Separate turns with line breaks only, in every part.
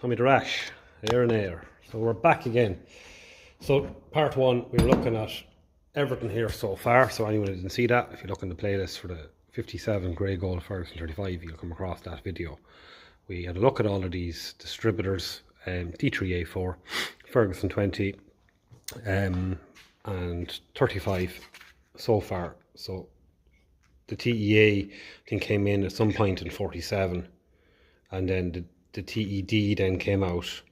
Tommy the Rash, air and air. So we're back again. So part one, we were looking at everything here so far. So anyone who didn't see that, if you look in the playlist for the 57 Grey Gold Ferguson 35, you'll come across that video. We had a look at all of these distributors, D3A4, Ferguson 20, and 35 so far. So the TEA I think came in at some point in 47, and then the TED then came out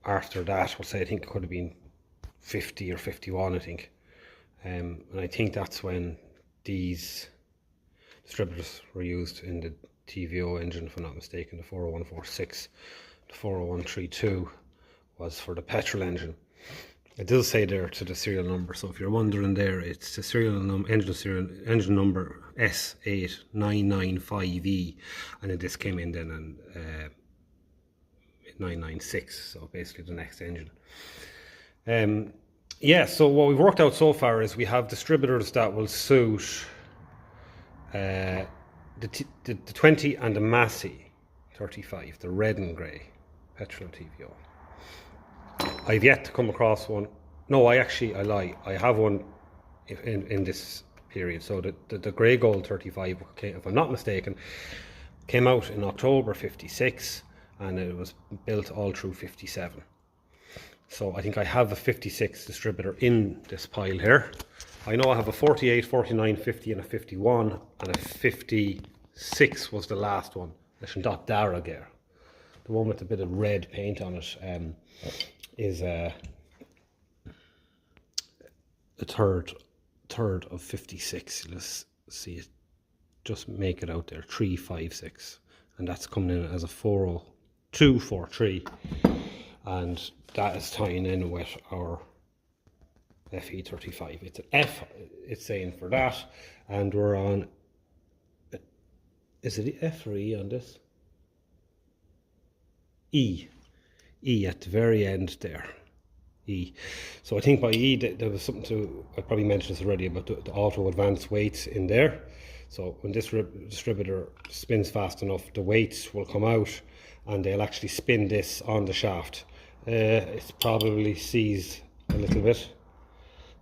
after that. We'll say I think it could have been 50 or 51, I think, and I think that's when these distributors were used in the TVO engine, if I'm not mistaken. The 40146, the 40132 was for the petrol engine. It does say there to the serial number, so if you're wondering there, it's the engine number S8995E, and then this came in then in 996, so basically the next engine. Yeah, so what we've worked out so far is we have distributors that will suit the 20 and the Massey 35, the red and grey petrol TVO. I've yet to come across one. No, I lie. I have one in this period. So the Grey Gold 35, if I'm not mistaken, came out in October 56, and it was built all through 57. So I think I have a 56 distributor in this pile here. I know I have a 48, 49, 50 and a 51, and a 56 was the last one. Not Darragher. The one with a bit of red paint on it is a third of 56. Let's see it, just make it out there, 356, and that's coming in as a 40243, and that is tying in with our FE35. It's an F, it's saying for that, and we're on, is it F or E on this? E at the very end there, E. So I think by E there was something to, I probably mentioned this already, about the auto advanced weights in there. So when this distributor spins fast enough, the weights will come out and they'll actually spin this on the shaft. It's probably seized a little bit,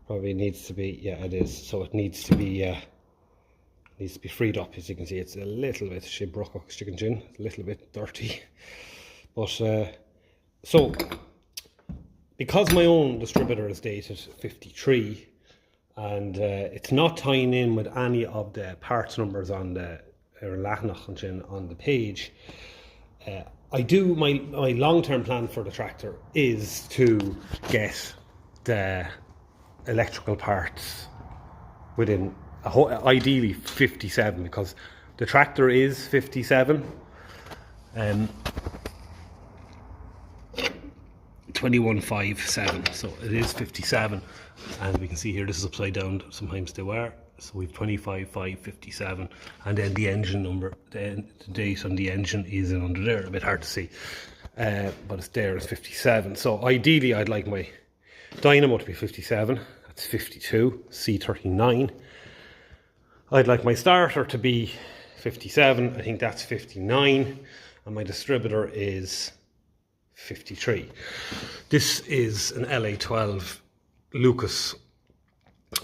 probably needs to be, yeah it is, so it needs to be freed up. As you can see, it's a little bit chicken gin, a little bit dirty, but so because my own distributor is dated 53, and it's not tying in with any of the parts numbers on the on the page, I do, my long-term plan for the tractor is to get the electrical parts within ideally 57, because the tractor is 57, 2157, so it is 57, and we can see here this is upside down, sometimes they were, so we've 25557, and then the engine number, the date on the engine is in under there, a bit hard to see, but it's there, it's 57. So ideally I'd like my dynamo to be 57, that's 52, C39. I'd like my starter to be 57, I think that's 59, and my distributor is 53. This is an LA12 Lucas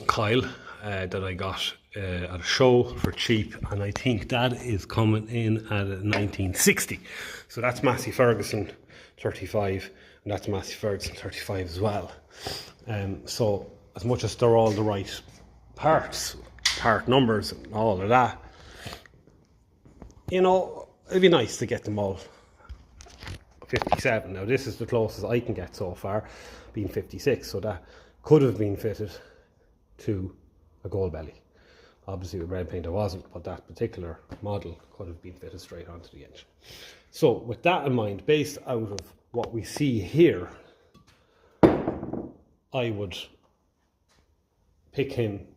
coil that I got at a show for cheap, and I think that is coming in at a 1960. So that's Massey Ferguson 35, and that's Massey Ferguson 35 as well. So as much as they're all the right parts, part numbers and all of that, you know, it'd be nice to get them all 57. Now this is the closest I can get so far, being 56, so that could have been fitted to a gold belly. Obviously with red paint it wasn't, but that particular model could have been fitted straight onto the engine. So with that in mind, based out of what we see here, I would pick him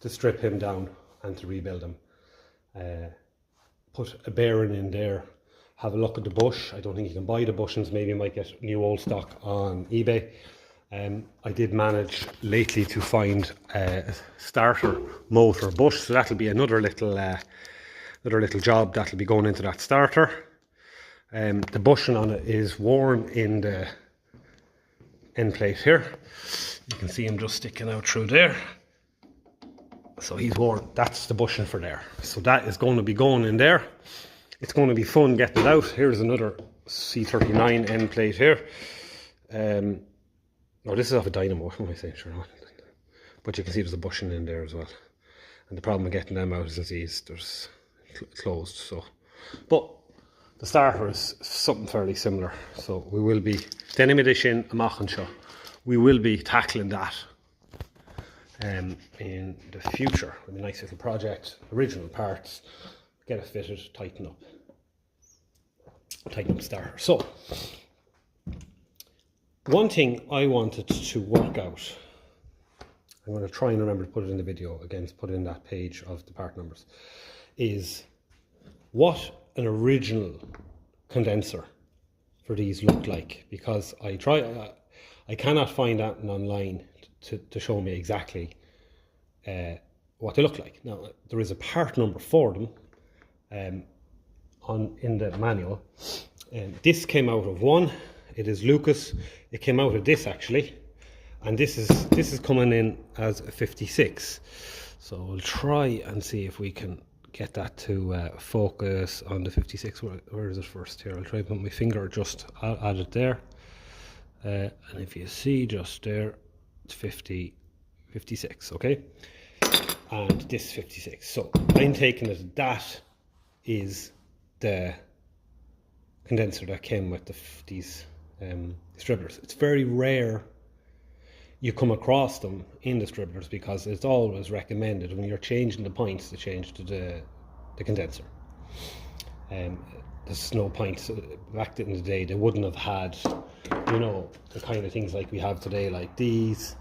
to strip him down and to rebuild him. Put a bearing in there, have a look at the bush. I don't think you can buy the bushings, maybe you might get new old stock on eBay. I did manage lately to find a starter motor bush, so that'll be another little job that'll be going into that starter. The bushing on it is worn in the end plate here. You can see him just sticking out through there. So he's worn, that's the bushing for there. So that is going to be going in there. It's going to be fun getting it out. Here's another C39 end plate here. Oh, this is off a dynamo, what am I saying? Sure. But you can see there's a bushing in there as well. And the problem with getting them out, as you see, is there's closed. So, but the starter is something fairly similar. So we will be, denim edition, a machine show. We will be tackling that in the future with a nice little project, original parts, get it fitted, tighten up the starter. So one thing I wanted to work out, I'm going to try and remember to put it in the video again, to put in that page of the part numbers, is what an original condenser for these look like, because I cannot find that online to show me exactly what they look like. Now there is a part number for them in the manual, and this came out of one. It is Lucas. It came out of this actually, and this is coming in as a 56. So we'll try and see if we can get that to focus on the 56. Where is it first here? I'll try and put my finger just at it there. And if you see just there, it's 56, okay? And this 56. So I'm taking it that is the condenser that came with these distributors. It's very rare you come across them in distributors, because it's always recommended when you're changing the points to change to the condenser. There's no point. Back in the day, they wouldn't have had, you know, the kind of things like we have today, like these.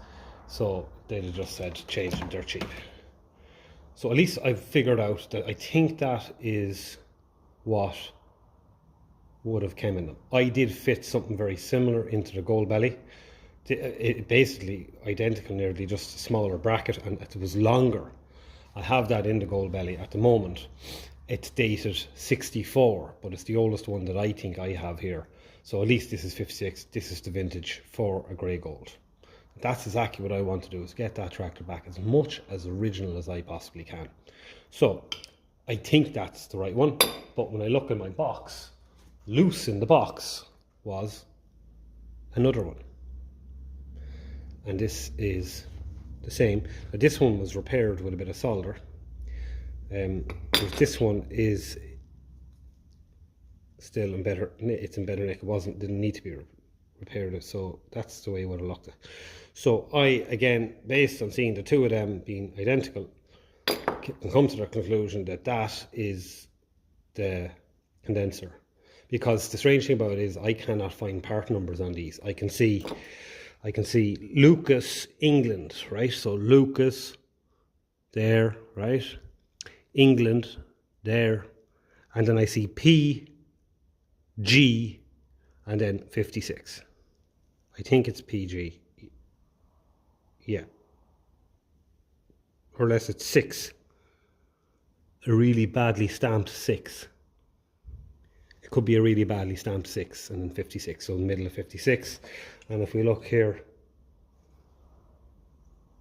So they'd have just said change them, they're cheap. So at least I've figured out that I think that is what would have come in them. I did fit something very similar into the gold belly. It basically identical, nearly just a smaller bracket, and it was longer. I have that in the gold belly at the moment. It's dated 64, but it's the oldest one that I think I have here. So at least this is 56. This is the vintage for a grey gold. That's exactly what I want to do, is get that tractor back as much as original as I possibly can. So I think that's the right one. But when I look in my box, loose in the box was another one. And this is the same. Now this one was repaired with a bit of solder. This one is still in better nick. It's in better nick. It didn't need to be repaired. So that's the way it would have looked at. So I, again, based on seeing the two of them being identical, can come to the conclusion that that is the condenser. Because the strange thing about it is I cannot find part numbers on these. I can see Lucas, England, right? So Lucas there, right? England there, and then I see P, G, and then 56. I think it's PG. Yeah. Or unless it's 6. A really badly stamped 6. It could be a really badly stamped 6 and then 56, so in the middle of 56. And if we look here,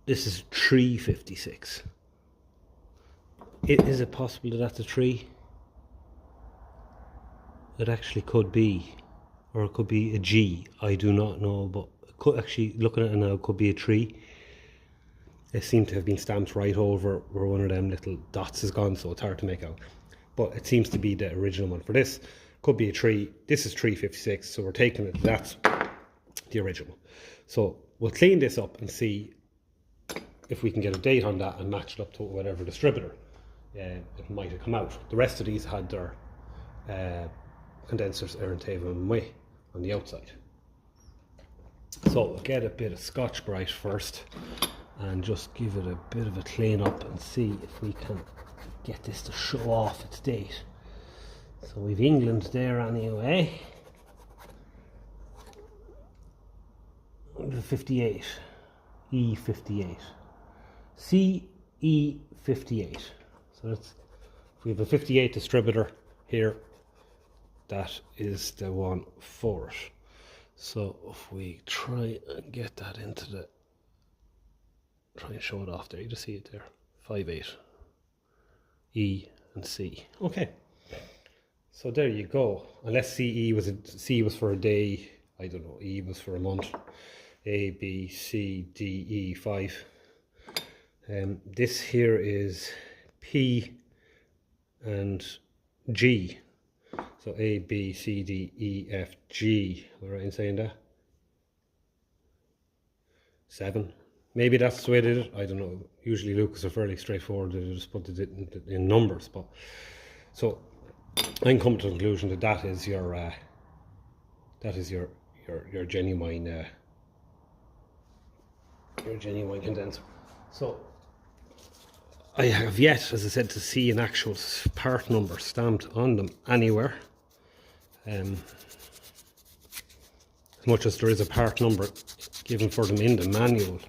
this is 356. Is it possible that that's a 3? It actually could be, or it could be a G. I do not know, but it could actually, looking at it now, it could be a 3. It seemed to have been stamped right over where one of them little dots is gone, so it's hard to make out. But it seems to be the original one for this. Could be a 3. This is 356, so we're taking it. That's the original. So we'll clean this up and see if we can get a date on that and match it up to whatever distributor it might have come out. The rest of these had their condensers Aeranthaven way on the outside. So we'll get a bit of Scotch Brite first and just give it a bit of a clean up and see if we can get this to show off its date. So we've England there anyway. The 58, E58, CE58. So that's, if we have a 58 distributor here, that is the one for it. So if we try and get that into the, try and show it off there, you just see it there, 5/8, E and C. Okay, so there you go. Unless C was for a day, I don't know, E was for a month, A, B, C, D, E, 5. This here is P and G. So A, B, C, D, E, F, G. Am I right in saying that? 7. Maybe that's the way they did it. I don't know. Usually Lucas are fairly straightforward. They just put it in numbers. But so I'm coming to the conclusion that that is your genuine condenser. So I have yet, as I said, to see an actual part number stamped on them anywhere. As much as there is a part number given for them in the manual.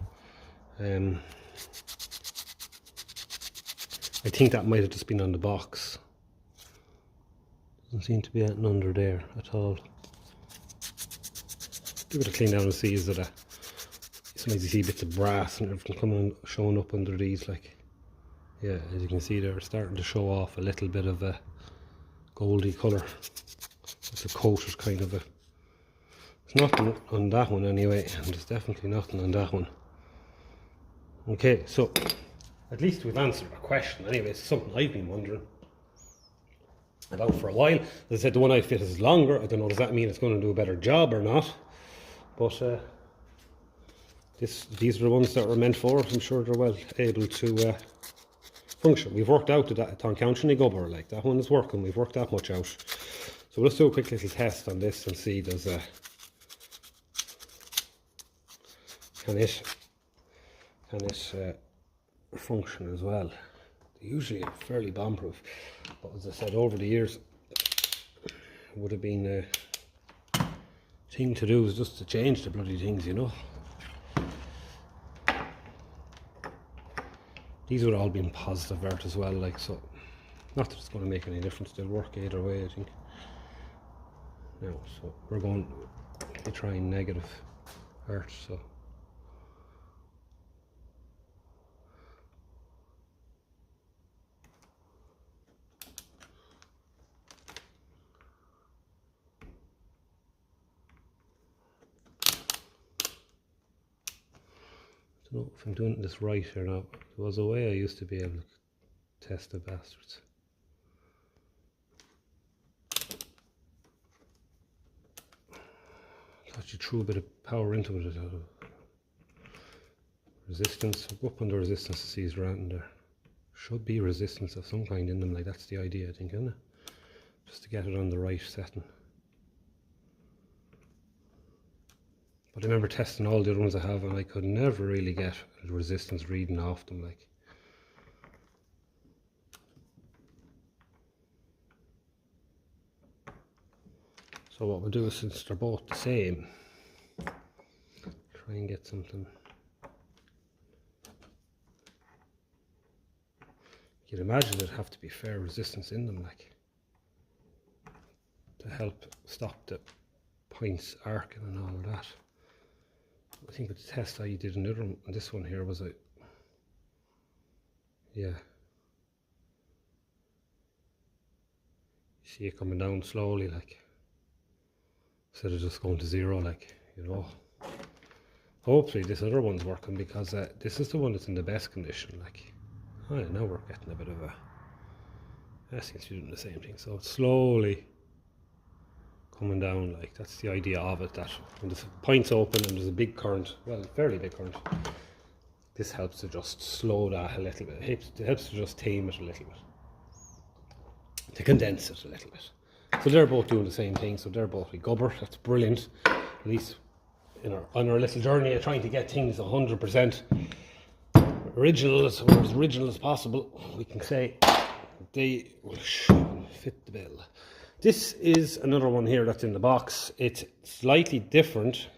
I think that might have just been on the box. Doesn't seem to be anything under there at all. Give it a clean down and see, is it a, sometimes you see bits of brass and everything coming showing up under these, like, yeah, as you can see they're starting to show off a little bit of a goldy colour. It's a coated kind of a, there's nothing on that one anyway, and there's definitely nothing on that one. Okay, so at least we've answered a question anyway. It's something I've been wondering about for a while. As I said, the one I fit is longer. I don't know, does that mean it's going to do a better job or not? But these are the ones that were meant for it. I'm sure they're well able to function. We've worked out that on County Gubber, like that one is working. We've worked that much out. So let's do a quick little test on this and see does can it function as well. They're usually fairly bomb-proof, but as I said, over the years it would have been a thing to do is just to change the bloody things, you know. These would all been positive earth as well, like, so not that it's going to make any difference. They'll work either way, I think. Now, so we're going to try negative earth, so I don't know if I'm doing this right or not. There was a way I used to be able to test the bastards. I thought you threw a bit of power into it. Resistance, go up under resistance to see is right in there. Should be resistance of some kind in them, like that's the idea, I think, isn't it? Just to get it on the right setting. But I remember testing all the other ones I have and I could never really get a resistance reading off them, like. So what we'll do is, since they're both the same, try and get something. You'd imagine there'd have to be fair resistance in them, like, to help stop the points arcing and all of that. I think with the test I did another one, this one here was yeah. You see it coming down slowly, like, instead of just going to zero, like, you know. Hopefully this other one's working, because this is the one that's in the best condition, like. Oh, now we're getting a bit of a, that seems to be doing the same thing, so it's slowly coming down, like, that's the idea of it, that when the point's open and there's a big current, well, fairly big current, this helps to just slow that a little bit. It helps to just tame it a little bit, to condense it a little bit. So they're both doing the same thing, so they're both with Gubber. That's brilliant. At least on our little journey of trying to get things 100% original, or as original as possible, we can say they will fit the bill. This is another one here that's in the box. It's slightly different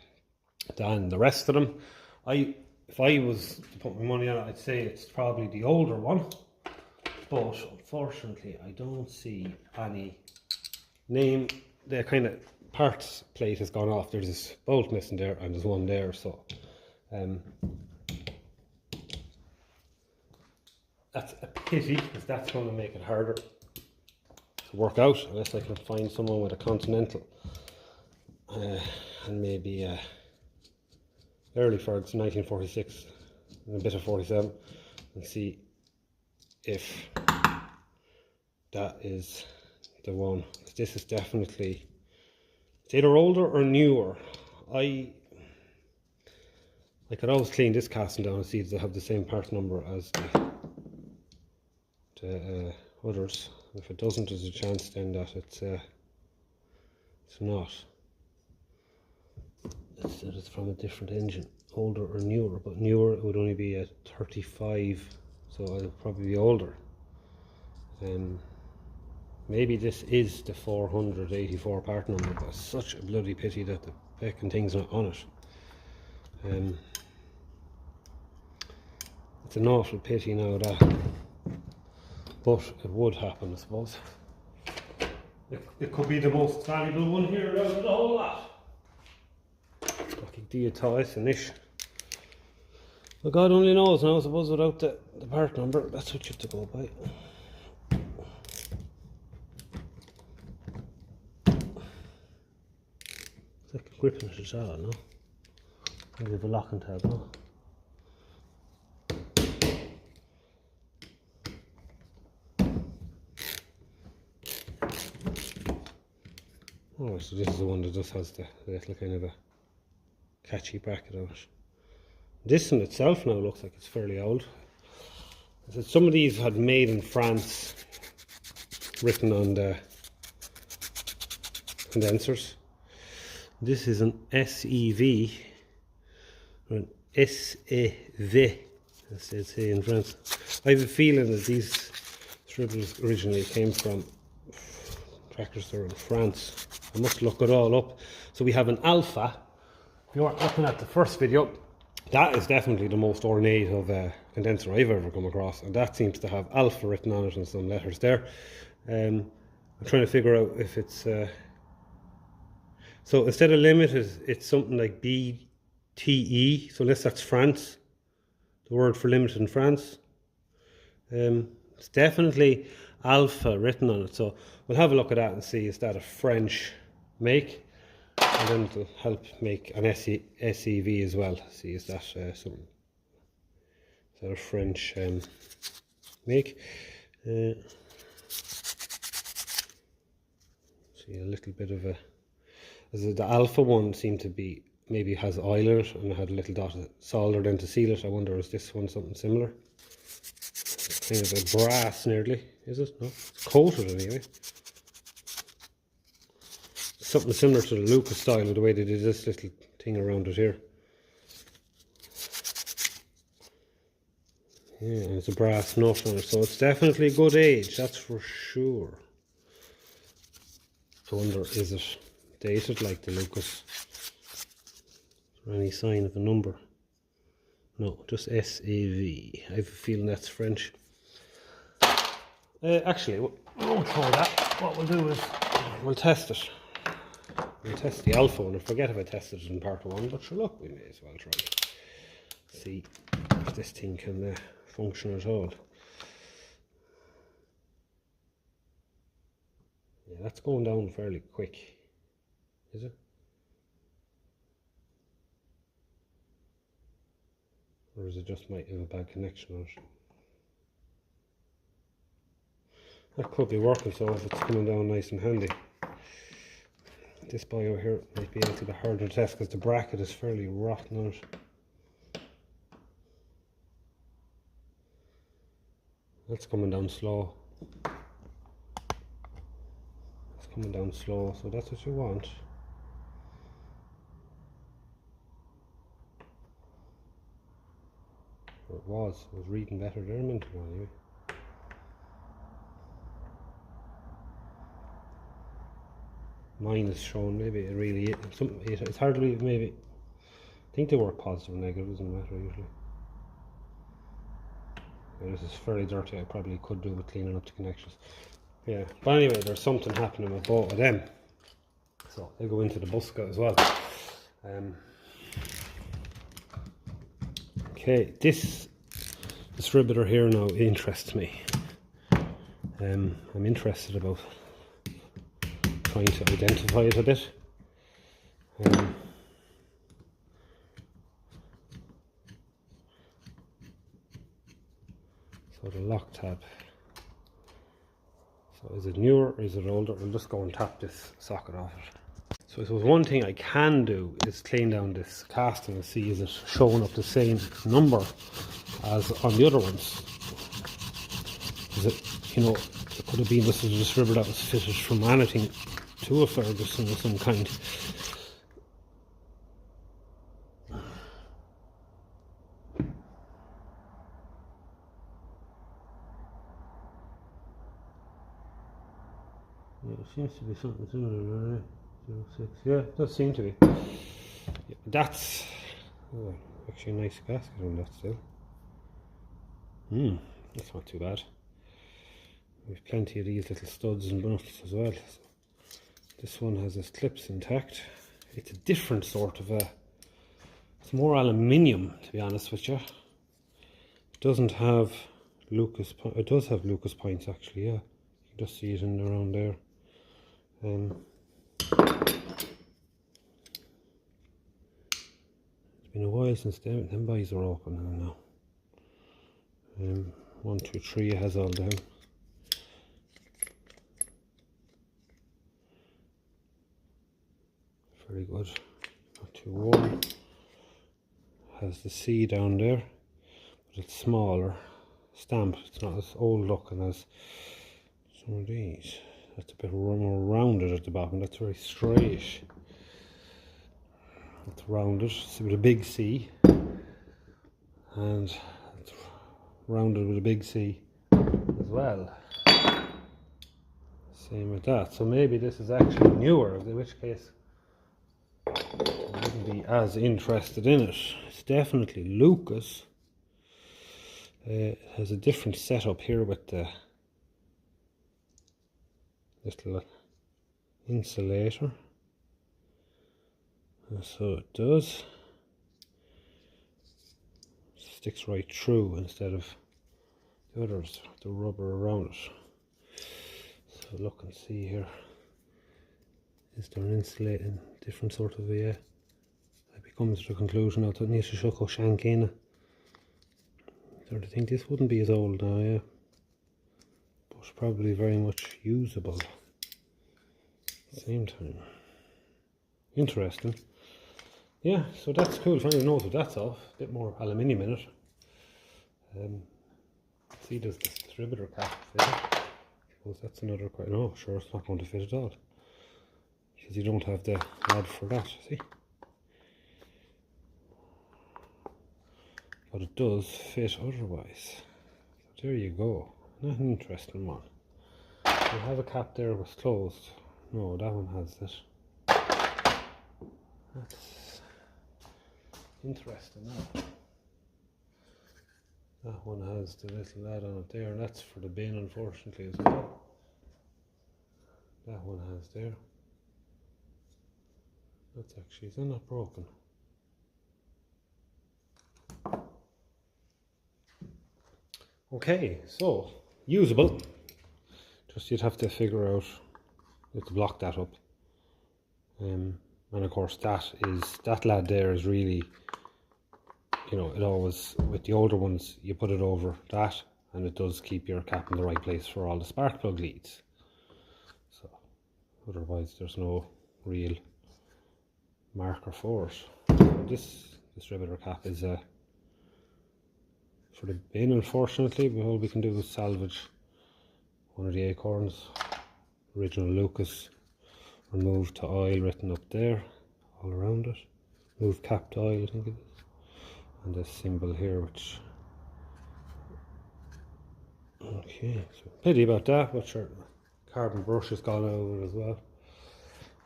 than the rest of them. If I was to put my money on it, I'd say it's probably the older one, but unfortunately I don't see any name the kind of parts plate has gone off. There's this bolt missing there, and there's one there, so that's a pity, because that's going to make it harder to work out, unless I can find someone with a Continental and maybe early for 1946 and a bit of 47, and see if that is the one. This is definitely, it's either older or newer. I could always clean this casting down and see if they have the same part number as the others. If it doesn't, there's a chance then that it's not. It's from a different engine, older or newer, but newer it would only be at 35, so it'll probably be older. Maybe this is the 484 part number, but it's such a bloody pity that the fucking thing's not on it. It's an awful pity now that, but it would happen, I suppose. It could be the most valuable one here out of the whole lot. Fucking D3A4 and ish. Well, God only knows now, I suppose, without the part number. That's what you have to go by. It's like gripping it as well, no? Maybe have a locking tab, no? Oh, so this is the one that just has the little kind of a catchy bracket on it. This in itself now looks like it's fairly old. I said some of these had made in France written on the condensers. This is an SEV or an SEV, as they say in France. I have a feeling that these distributors originally came from tractors that are in France. I must look it all up. So we have an Alpha. If you weren't looking at the first video, that is definitely the most ornate of condenser I've ever come across, and that seems to have Alpha written on it and some letters there. I'm trying to figure out if it's so instead of limited, it's something like BTE. So unless that's France, the word for limited in France. It's definitely Alpha written on it, so we'll have a look at that and see is that a French make, and then it'll help make an SEV as well. See, is that something? Is that a French make? See a little bit of a. The Alpha one seemed to be maybe has oil in it and it had a little dot of solder then to seal it. I wonder is this one something similar? It's kind of a brass nearly, is it? No, it's coated anyway. Something similar to the Lucas style with the way they did this little thing around it here. Yeah, and it's a brass nut on it, so it's definitely good age, that's for sure. I wonder, is it dated like the Lucas? Is there any sign of a number? No, just SAV. I have a feeling that's French. Actually, we won't try that. What we'll do is we'll test it. We'll test the Alpha one. I forget if I tested it in part one, but sure, look, we may as well try it. See if this thing can function at all. Yeah, that's going down fairly quick, is it? Or is it just might have a bad connection on it? That could be working, so if it's coming down nice and handy. This boy over here might be a little bit harder to test because the bracket is fairly rotten on it. That's coming down slow. It's coming down slow, so that's what you want. Or it was reading better there a minute ago anyway. Mine is shown, maybe it really is. It's hard to believe, maybe. I think they work positive and negative, doesn't matter usually. Yeah, this is fairly dirty, I probably could do with cleaning up the connections. Yeah, but anyway, there's something happening with both of them. so they go into the Busca as well. Okay, this distributor here now interests me. I'm interested about trying to identify it a bit. So the lock tab. So is it newer or is it older? I'll just go and tap this socket off it. So I suppose one thing I can do is clean down this casting and see is it showing up the same number as on the other ones. Is it, you know, it could have been this is a distributor that was fitted from anything to a Ferguson of some kind. Yeah, it seems to be something similar, 06. Yeah, it does seem to be. Yeah, that's actually a nice gasket on that still. That's not too bad. We've plenty of these little studs and nuts as well. So this one has its clips intact. It's a different sort of it's more aluminium, to be honest with you. It doesn't have Lucas. It does have Lucas points actually. Yeah, you can just see it in around there. It's been a while since them boys are open now. 1, 2, 3 has all down. Very good. Not too warm. Has the C down there, but it's smaller. Stamp. It's not as old looking as some of these. That's a bit more rounded at the bottom. That's very straight. It's rounded. It's with a big C, and it's rounded with a big C as well. Same with that. So maybe this is actually newer, in which case I wouldn't be as interested in it. It's definitely Lucas. It has a different setup here with the little insulator. So it does. Sticks right through instead of the others, the rubber around it. So look and see here. Is there an insulating different sort of I come to the conclusion that it needs to show shank in. So I think this wouldn't be as old now, yeah. But probably very much usable. Same time. Interesting. Yeah, so that's cool. Finally noted that's off. A bit more aluminium in it. See, does the distributor cap fit it? I suppose that's another quite. No, sure, it's not going to fit at all because you don't have the rod for that. See, but it does fit otherwise. So there you go. Not an interesting one. You have a cap there was closed. No, that one has this. That's interesting now. That one has the little lad on it there, and that's for the bin unfortunately as well. That one has there. That's actually, is that not broken? Okay, so usable. Just you'd have to figure out how to block that up. And of course that lad there is really, you know, it always, with the older ones, you put it over that and it does keep your cap in the right place for all the spark plug leads. So otherwise there's no real marker for it. So this distributor cap is for the bin, unfortunately. All we can do is salvage one of the acorns, original Lucas, remove to oil written up there, all around it. Move cap to oil, I think it is. And this symbol here, which, okay, so pity about that, but sure, carbon brush has gone over as well.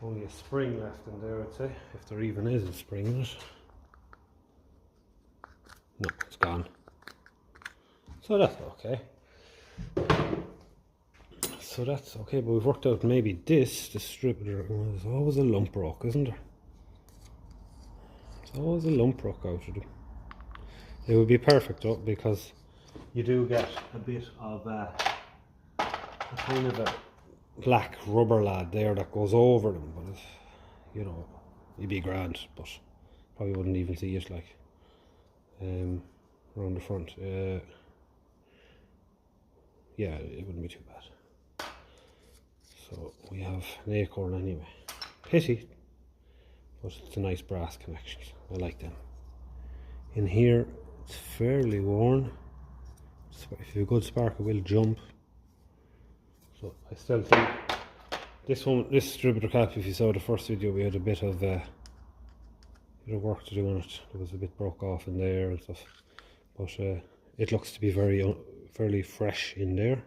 Only a spring left in there, I'd say, if there even is a spring in it. No, it's gone. So that's okay. So that's okay, but we've worked out maybe this distributor. There's always a lump rock, isn't there? There's always a lump rock out of them. It would be perfect though, because you do get a bit of a kind of a black rubber lad there that goes over them, but you know, you'd be grand, but probably wouldn't even see it like around the front. Yeah, it wouldn't be too bad. So we have an acorn anyway. Pity, but it's a nice brass connection. I like them. In here, it's fairly worn. If you have a good spark, it will jump. So I still think this distributor cap, if you saw the first video, we had a bit of work to do on it. There was a bit broke off in there and stuff, but it looks to be fairly fresh in there.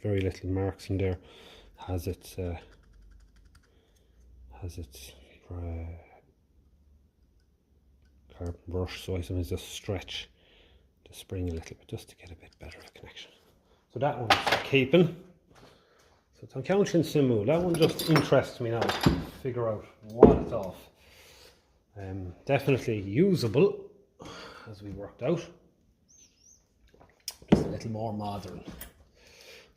Very little marks in there. Has its carbon brush, so I sometimes just stretch the spring a little bit just to get a bit better of a connection. So that one's keeping. So it's on Counchin Simu. That one just interests me now to figure out what it's off. Definitely usable, as we worked out. Just a little more modern.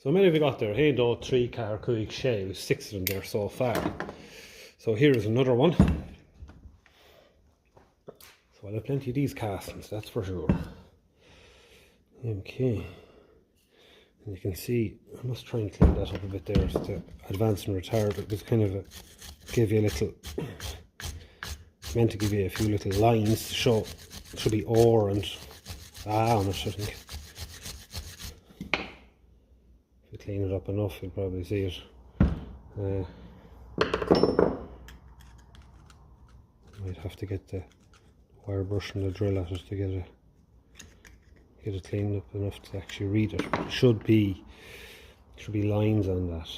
So many have we got there? Hey, do 3 car Cuig Shay, 6 of them there so far. So here is another one. So I'll have plenty of these castings, that's for sure. Okay. And you can see, I must try and clean that up a bit there. It's the advance and retard. It was kind of give you a little, meant to give you a few little lines to show. It should be ore and on it, I think. If you clean it up enough, you'll probably see it. Might have to get the wire brush and the drill at it to get it cleaned up enough to actually read it. It should be lines on that.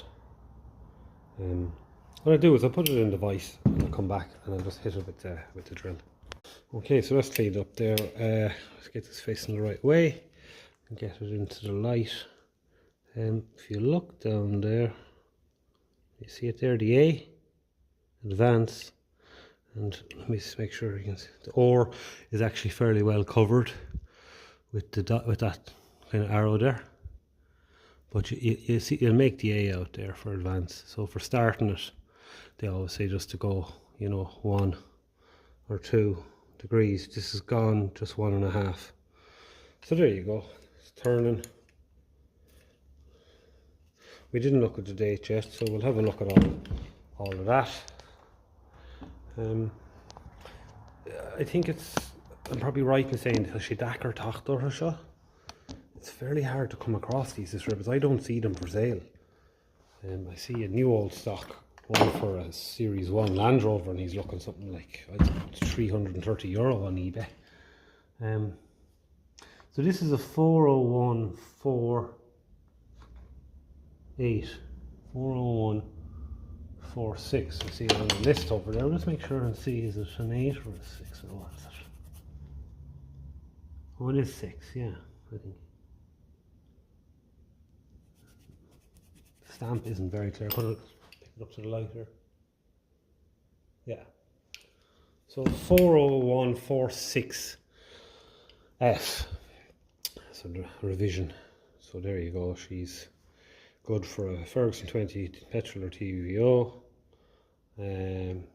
What I do is I put it in the vise and I'll come back and I'll just hit it with the drill. Okay, so that's cleaned up there. Let's get this facing the right way and get it into the light. If you look down there, you see it there, the A, advance, and let me just make sure you can see the ore is actually fairly well covered with that kind of arrow there. But you see, you'll make the A out there for advance. So for starting it, they always say just to go, you know, 1 or 2 degrees. This has gone just 1.5. So there you go. It's turning. We didn't look at the date yet, so we'll have a look at all of that. I think I'm probably right in saying Dakar Tachtor. It's fairly hard to come across these distributors. I don't see them for sale. I see a new old stock, one for a Series 1 Land Rover, and he's looking something like, I think it's €330 on eBay. So this is a 40146. You see it on the list over there. Let's make sure and see, is it an 8 or a 6 or what is it? Oh, it is 6, yeah, I think. The stamp isn't very clear. Pick it up to the light here. Yeah. So 40146F. So the revision. So there you go. She's good for a Ferguson 20 petrol or TVO.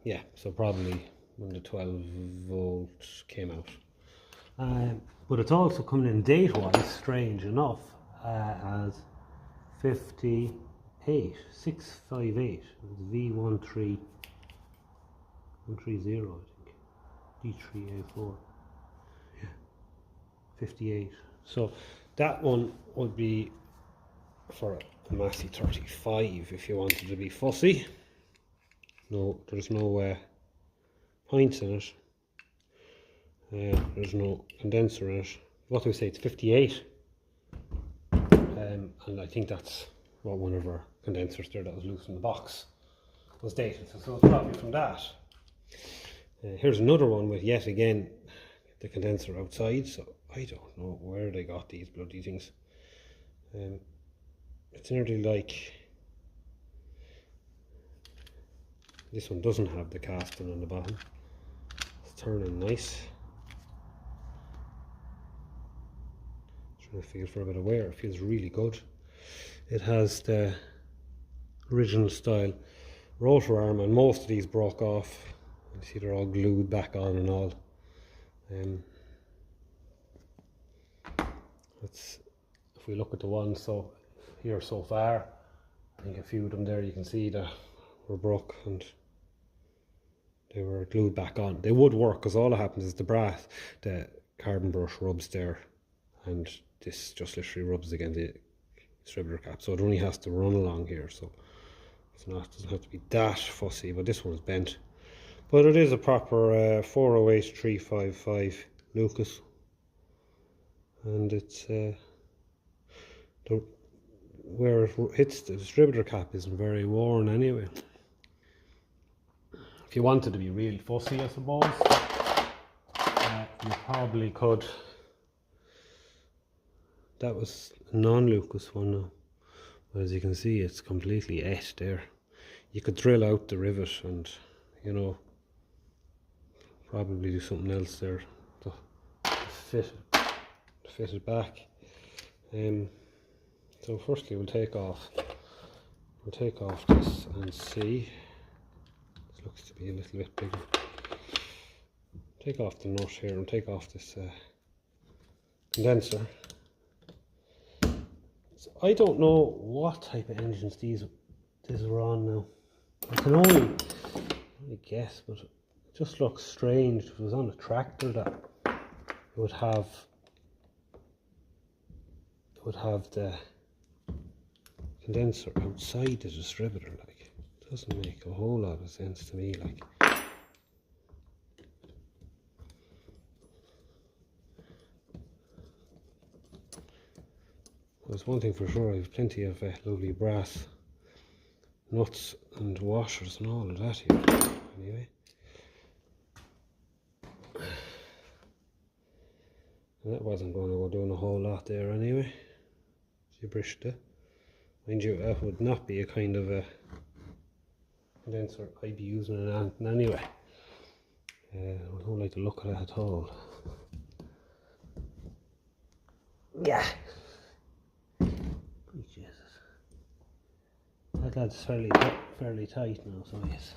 Yeah, so probably when the 12 volts came out. But it's also coming in date-wise, strange enough, as 658. V13130, I think. D3A4. Yeah, 58. So that one would be for a Massey 35 if you wanted to be fussy. No, there's no points in it. There's no condenser in it. What do we say? It's 58. And I think that's what one of our condensers there that was loose in the box was dated. So it's probably from that. Here's another one with yet again the condenser outside. So I don't know where they got these bloody things. it's nearly like this one doesn't have the casting on the bottom. It's turning nice. Trying to feel for a bit of wear. It feels really good. It has the original style rotor arm, and most of these broke off. You see they're all glued back on and all. If we look at the ones so here so far, I think a few of them there you can see that were broke and they were glued back on. They would work, because all that happens is the carbon brush rubs there, and this just literally rubs against the distributor cap, so it only has to run along here, so it's not, doesn't have to be that fussy. But this one's bent, but it is a proper 408-355 Lucas, and it's where it hits the distributor cap isn't very worn anyway. If you wanted to be really fussy, I suppose, you probably could. That was a non-Lucas one now, but as you can see it's completely etched there. You could drill out the rivet and, you know, probably do something else there to fit it back. So firstly we'll take off this and see. This looks to be a little bit bigger. Take off the nut here and take off this condenser. So I don't know what type of engines these are on now. I can only guess, but it just looks strange. If it was on a tractor, that it would have the condenser outside the distributor. Like, it doesn't make a whole lot of sense to me. Like, there's one thing for sure, I have plenty of lovely brass nuts and washers and all of that here. Anyway, and that wasn't going to go doing a whole lot there anyway. Gibberish. Mind you, that would not be a kind of a condenser I'd be using an Anton anyway. I don't like the look of that at all. Yeah. Jesus. That lad's fairly tight now, so yes.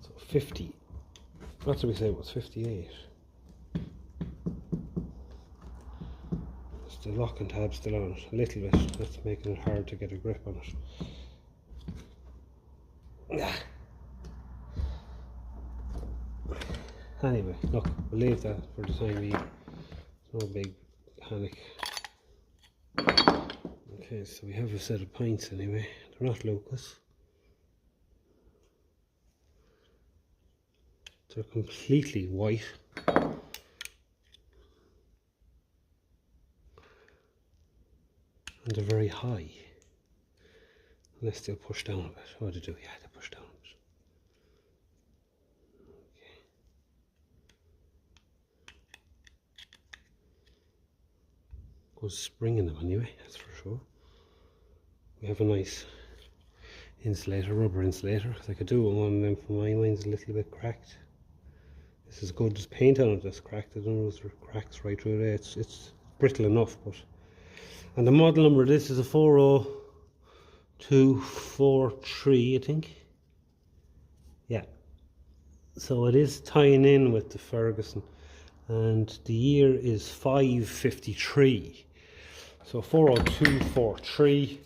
So 50. What did we say it was? 58. The lock and tab still on it a little bit. That's making it hard to get a grip on it. Anyway, look, we'll leave that for the time being. No big panic. Okay, so we have a set of pints anyway. They're not Lucas. They're completely white. And they're very high. Unless they'll push down a bit. What do they do? Yeah, they push down a bit. Okay. Good spring in them anyway, that's for sure. We have a nice insulator, rubber insulator. I could do one of them for my mine's a little bit cracked. This is good. There's paint on it that's cracked. I don't know if there are cracks right through there. It's brittle enough, but. And the model number of this is a 40243, I think. Yeah. So it is tying in with the Ferguson, and the year is 553. So 40243.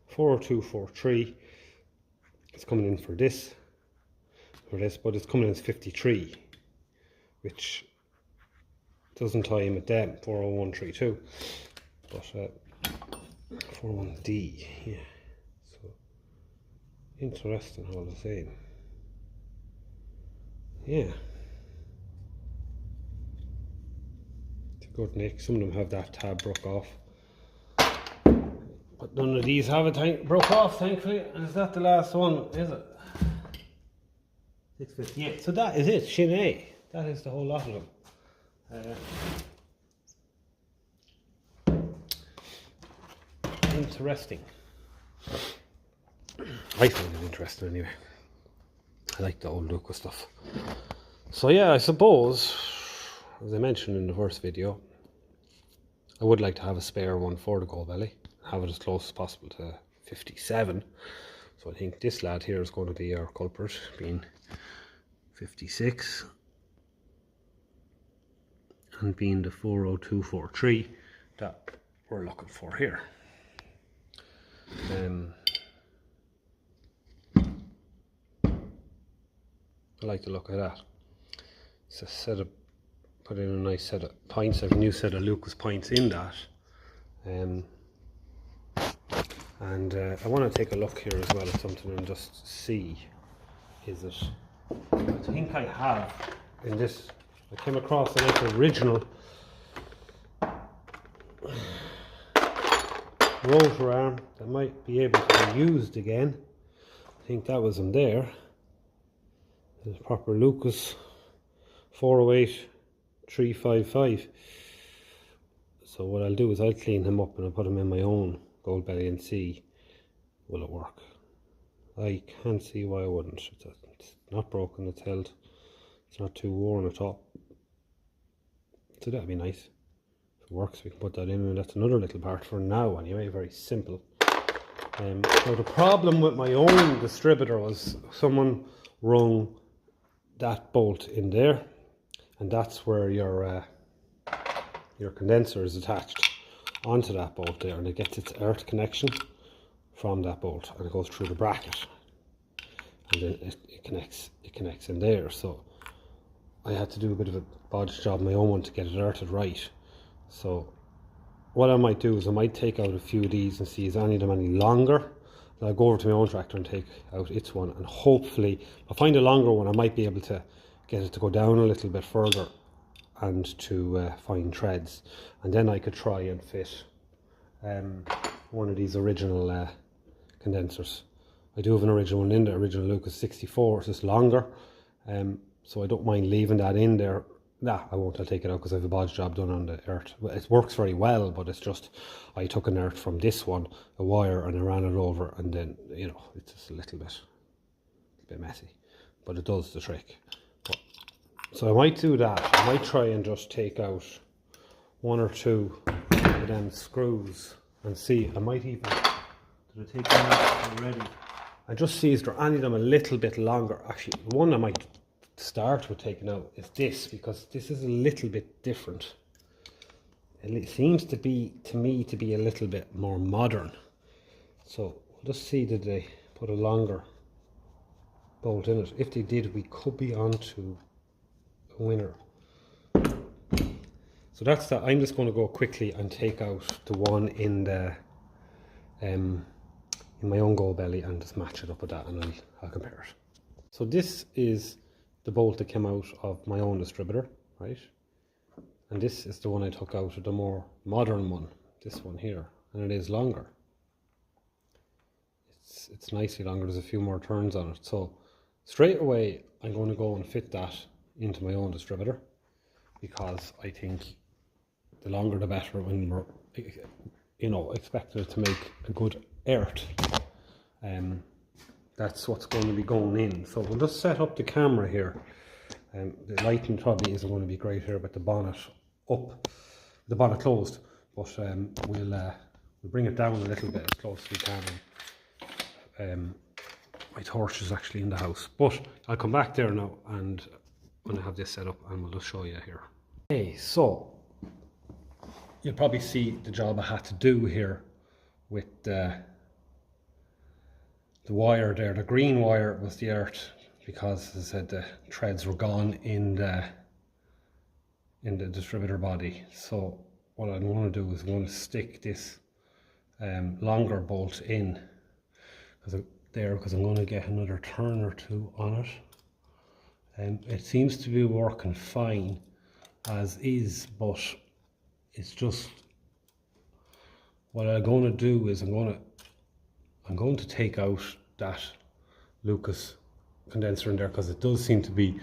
40243. It's coming in for this, but it's coming in as 53, which doesn't tie in with them, 40132, but 41D, yeah, so interesting all the same, yeah, it's a good nick. Some of them have that tab broke off, but none of these have it broke off, thankfully. And is that the last one, is it? 658, so that is it, Shin A, that is the whole lot of them. interesting. I find it interesting anyway. I like the old Lucas stuff. So yeah, I suppose, as I mentioned in the first video, I would like to have a spare one for the gold belly, have it as close as possible to 57. So I think this lad here is going to be our culprit, being 56 and being the 40243 that we're looking for here. I like the look of that. It's a set of, put in a nice set of points. I have a new set of Lucas points in that. And I want to take a look here as well at something and just see, is it, I think I have in this, I came across a nice original rotor arm that might be able to be used again. I think that was in there. There's a proper Lucas 408 355. So what I'll do is I'll clean him up and I'll put him in my own gold belly and see will it work. I can't see why I wouldn't. It's not broken, it's held, it's not too worn at all. So that'd be nice. If it works, we can put that in, and that's another little part for now anyway, very simple. So the problem with my own distributor was someone rung that bolt in there, and that's where your condenser is attached onto that bolt there, and it gets its earth connection from that bolt, and it goes through the bracket, and then it connects in there. So I had to do a bit of a bodge job on my own one to get it earthed right. So what I might do is I might take out a few of these and see is any of them any longer. And I'll go over to my own tractor and take out its one, and hopefully if I find a longer one I might be able to get it to go down a little bit further and to find threads, and then I could try and fit one of these original condensers. I do have an original one in there, original Lucas 64, it's just longer, so I don't mind leaving that in there. Nah, I won't, I'll take it out because I have a bodge job done on the earth. It works very well, but it's just, I took an earth from this one, a wire, and I ran it over, and then, you know, it's just a little bit messy, but it does the trick. So I might do that. I might try and just take out one or two of them screws and see. I might even, did I take them out already? And just see is there any of them a little bit longer. Actually, the one I might start with taking out is this, because this is a little bit different. It seems to be, to me, to be a little bit more modern. So we'll just see, did they put a longer bolt in it? If they did, we could be onto a winner. So that's that. I'm just going to go quickly and take out the one in the in my own gold belly and just match it up with that, and I'll compare it. So this is the bolt that came out of my own distributor, right? And this is the one I took out of the more modern one, this one here, and it is longer. It's nicely longer, there's a few more turns on it. So straight away I'm going to go and fit that into my own distributor, because I think the longer the better when we're, you know, expecting it to make a good earth. That's what's going to be going in. So we'll just set up the camera here. The lighting probably isn't going to be great here, but the bonnet up, the bonnet closed, but we'll bring it down a little bit as close as we can. My torch is actually in the house, but I'll come back there now and when I have this set up, and we'll just show you here. Okay, so you'll probably see the job I had to do here with the wire there. The green wire was the earth, because as I said, the threads were gone in the distributor body. So what I'm going to do is I'm going to stick this longer bolt in because I'm going to get another turn or two on it. It seems to be working fine as is, but it's just, what I'm going to do is I'm going to take out that Lucas condenser in there, because it does seem to be,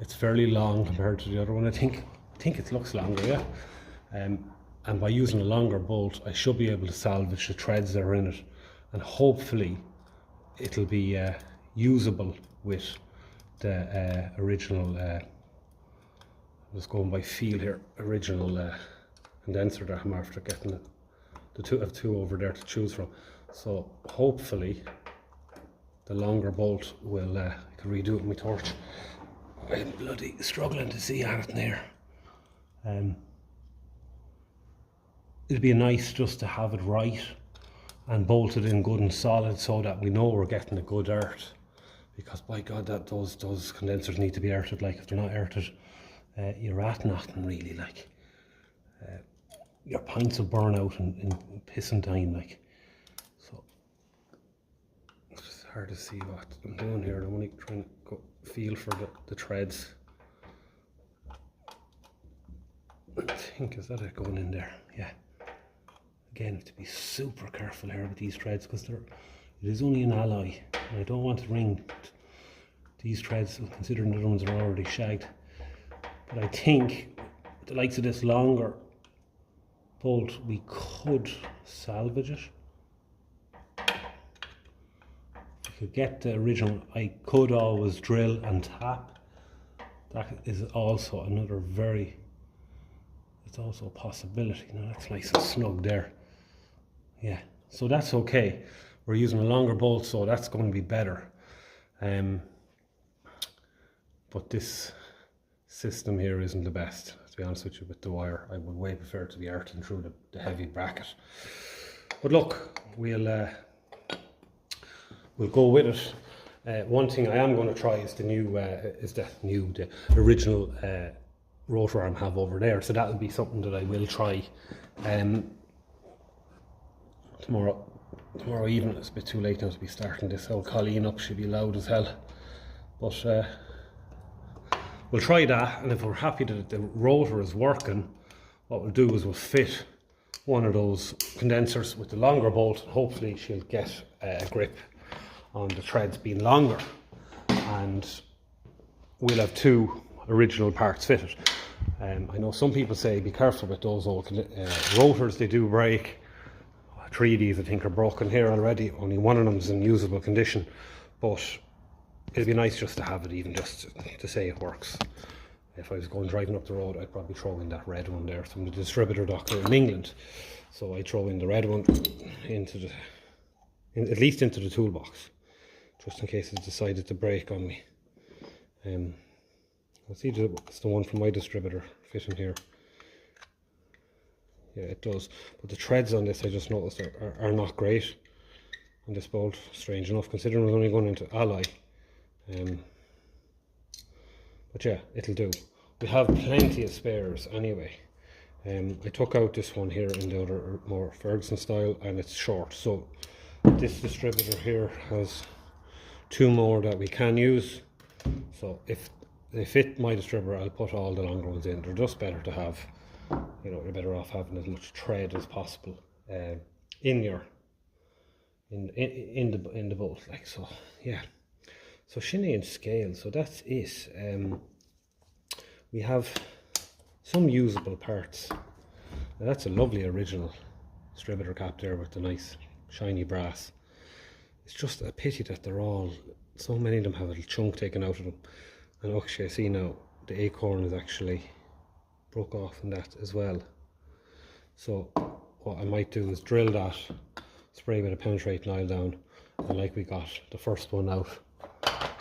it's fairly long compared to the other one. I think it looks longer, yeah. and by using a longer bolt I should be able to salvage the threads that are in it, and hopefully it'll be usable with the original, I'm just going by feel here, original condenser that I'm after getting the two over there to choose from. So hopefully the longer bolt will, I can redo it with my torch. I'm bloody struggling to see anything there. It'd be nice just to have it right and bolted in good and solid so that we know we're getting a good earth. Because by God, that those condensers need to be earthed. Like if they're not earthed, you're at nothing really. Like your pints will burn out and piss and dying. Like, so it's hard to see what I'm doing here. I'm only trying to go feel for the threads. I think, is that it going in there? Yeah. Again, have to be super careful here with these threads because it is only an alloy, and I don't want to ring these threads considering the other ones are already shagged. But I think with the likes of this longer bolt we could salvage it. If I could get the original, I could always drill and tap. That is also another it's also a possibility. Now that's nice and snug there. Yeah, so that's okay. We're using a longer bolt, so that's going to be better. But this system here isn't the best, to be honest with you, with the wire. I would way prefer to be earthing through the heavy bracket. But look, we'll go with it. One thing I am going to try is the original rotor arm have over there. So that'll be something that I will try tomorrow evening. It's a bit too late now to be starting this whole Colleen up. She'll be loud as hell. But we'll try that, and if we're happy that the rotor is working, what we'll do is we'll fit one of those condensers with the longer bolt, and hopefully she'll get a grip on the threads being longer, and we'll have two original parts fitted. I know some people say be careful with those old rotors, they do break. 3 of these I think are broken here already, only one of them is in usable condition, but it'd be nice just to have it, even just to say it works. If I was driving up the road, I'd probably throw in that red one there from the distributor doctor in England. So I throw in the red one at least into the toolbox, just in case it decided to break on me. I see it's the one from my distributor fitting here. Yeah, it does. But the threads on this, I just noticed, are not great on this bolt. Strange enough, considering we're only going into alloy. But yeah, it'll do. We have plenty of spares anyway. I took out this one here in the other more Ferguson style, and it's short. So this distributor here has 2 more that we can use. So if they fit my distributor, I'll put all the longer ones in. They're just better to have. You know, you're better off having as much thread as possible in the bolt, like so. Yeah. So shinny and scale. So that's it. We have some usable parts. Now that's a lovely original distributor cap there with the nice shiny brass. It's just a pity that so many of them have a little chunk taken out of them. And actually I see now the acorn is actually broke off in that as well. So what I might do is drill that, spray with a penetrating oil down, and like we got the first one out,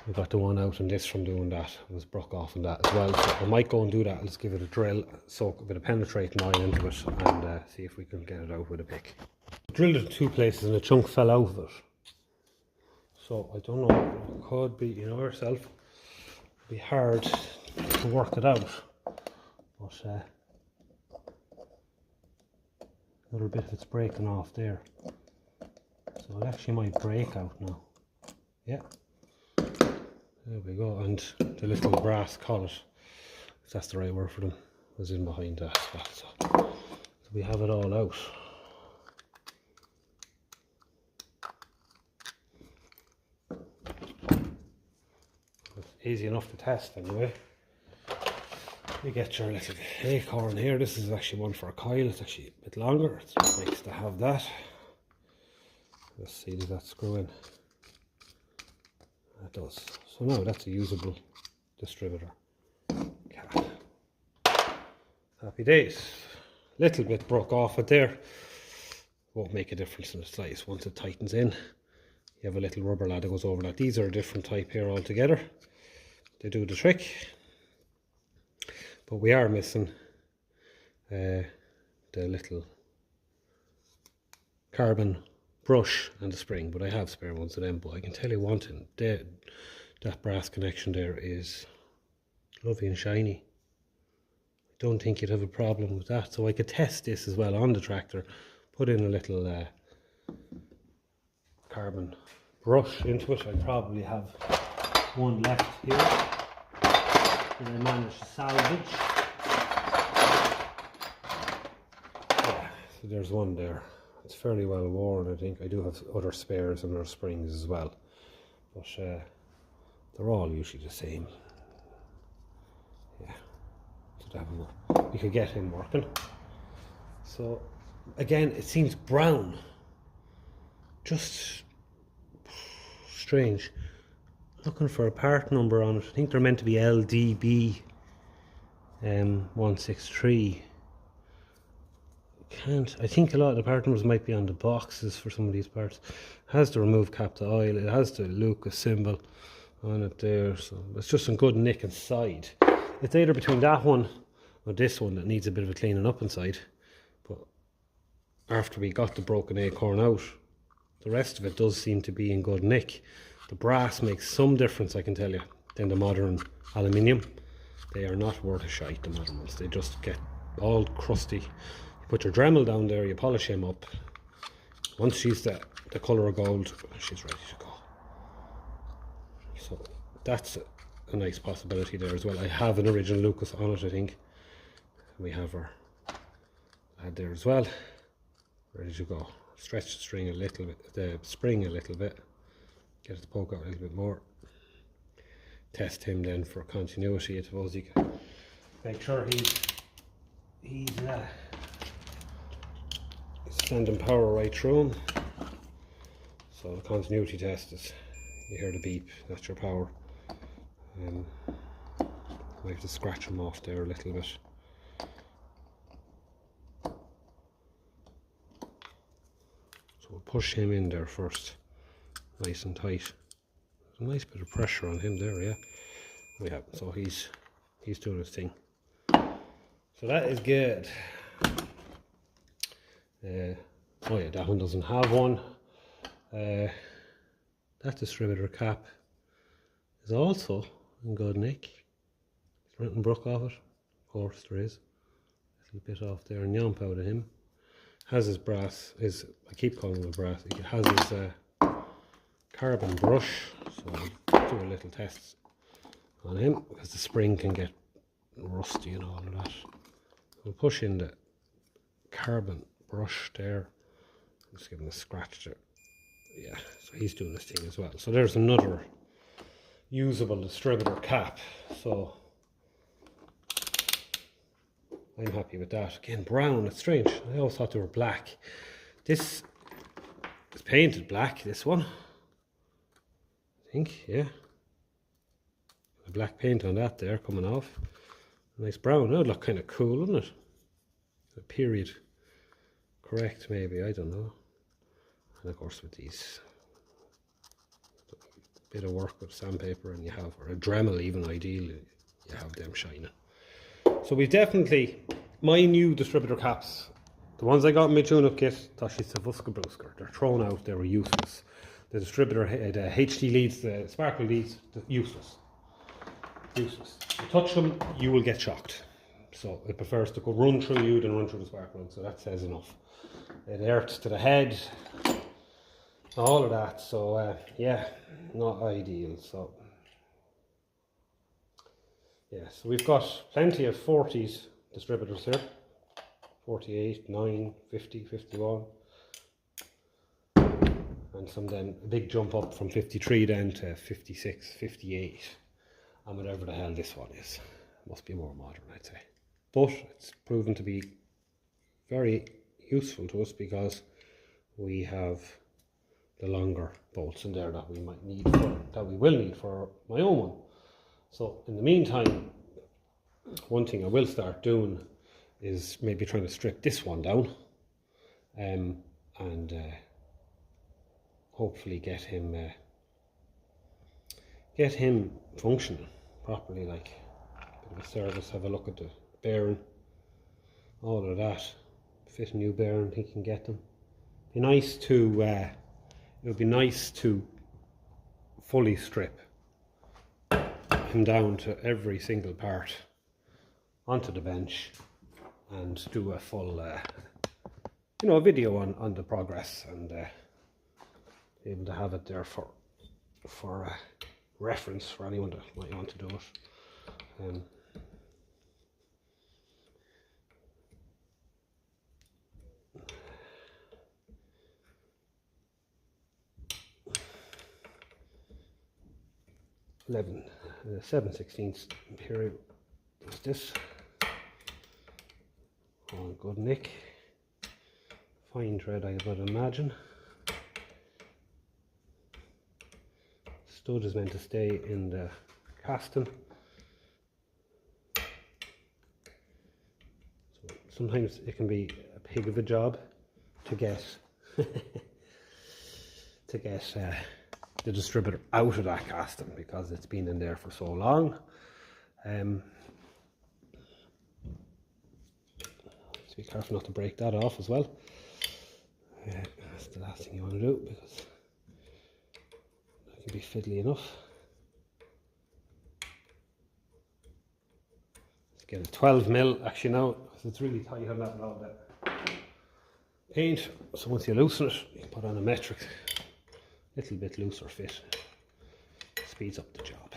we got the one out, and this from doing that was broke off in that as well. So I might go and do that. Let's give it a drill, soak a bit of penetrating oil into it, and see if we can get it out with a pick. I drilled it in 2 places and a chunk fell out of it. So I don't know, it could be, you know yourself, it'd be hard to work it out. But another bit of it's breaking off there. So it actually might break out now. Yeah. There we go. And the little brass collet, if that's the right word for them, was in behind that spot. So we have it all out. It's easy enough to test anyway. You get your little acorn here. This is actually one for a coil. It's actually a bit longer. It's just nice to have that. Let's see, does that screw in? That does. So now that's a usable distributor cap. Happy days. Little bit broke off it there. Won't make a difference in the size. Once it tightens in, you have a little rubber lad that goes over that. These are a different type here altogether. They do the trick. But we are missing the little carbon brush and the spring, but I have spare ones of them. But I can tell you one thing, that brass connection there is lovely and shiny. I don't think you'd have a problem with that. So I could test this as well on the tractor, put in a little carbon brush into it. I probably have one left here that I managed to salvage. Yeah, so there's one there. It's fairly well worn, I think. I do have other spares and other springs as well, but they're all usually the same. Yeah, so that we could get him working. So again, it seems brown, just strange. Looking for a part number on it. I think they're meant to be LDB 163. I think a lot of the part numbers might be on the boxes for some of these parts. It has the remove cap to oil. It has the Lucas symbol on it there. So it's just some good nick inside. It's either between that one or this one that needs a bit of a cleaning up inside. But after we got the broken acorn out, the rest of it does seem to be in good nick. The brass makes some difference, I can tell you, than the modern aluminium. They are not worth a shite, the modern ones. They just get all crusty. You put your Dremel down there, you polish him up. Once she's the colour of gold, she's ready to go. So that's a nice possibility there as well. I have an original Lucas on it, I think. We have our lad there as well, ready to go. Stretch the string a little bit, the spring a little bit. Get it to poke out a little bit more. Test him then for continuity. I suppose you can make sure he's sending power right through him. So the continuity test is, you hear the beep, that's your power. I have to scratch him off there a little bit. So we'll push him in there first. Nice and tight. There's a nice bit of pressure on him there, yeah. We have, so he's doing his thing. So that is good. Oh yeah, that one doesn't have one. That distributor cap is also in good nick. Is there anything broke off it? Of course there is. A little bit off there and yomp out of him. Has his brass, I keep calling him a brass, he has his carbon brush, so I'll do a little test on him because the spring can get rusty and all of that. We'll push in the carbon brush there. Just give him a scratch there. Yeah, so he's doing this thing as well. So there's another usable distributor cap. So I'm happy with that. Again, brown, it's strange. I always thought they were black. This is painted black, this one. I think, yeah. The black paint on that there coming off. Nice brown. That would look kind of cool, wouldn't it? A period correct, maybe, I don't know. And of course with these, bit of work with sandpaper and you have, or a Dremel even ideally, you have them shining. So we've definitely, my new distributor caps, the ones I got in my tune-up kit, Tashi Savuska Brusker, they're thrown out, they were useless. The distributor, the HD leads, the sparkle leads, useless. Useless. You touch them, you will get shocked. So it prefers to go run through you than run through the sparkle, so that says enough. It hurts to the head, all of that, so yeah, not ideal. So yeah, so we've got plenty of 40s distributors here. 48, 9, 50, 51. And some then, a big jump up from 53 then to 56, 58. And whatever the hell this one is. must be more modern, I'd say. But it's proven to be very useful to us because we have the longer bolts in there that we might need that we will need for my own one. So in the meantime, one thing I will start doing is maybe trying to strip this one down, and hopefully get him functioning properly, like a bit of a service, have a look at the bearing, all of that, fit a new bearing, think you can get them. Be nice to it would be nice to fully strip him down to every single part onto the bench and do a full a video on the progress, and be able to have it there for reference for anyone that might want to do it. 7/16 period was this. All good nick. Fine thread, I would imagine. Stud is meant to stay in the casting. So sometimes it can be a pig of a job to get the distributor out of that casting because it's been in there for so long. Just be careful not to break that off as well. That's the last thing you want to do because that can be fiddly enough. Let's get a 12mm actually now, because it's really tight on that round there. Paint, so once you loosen it, you can put on a metric. Little bit looser fit speeds up the job.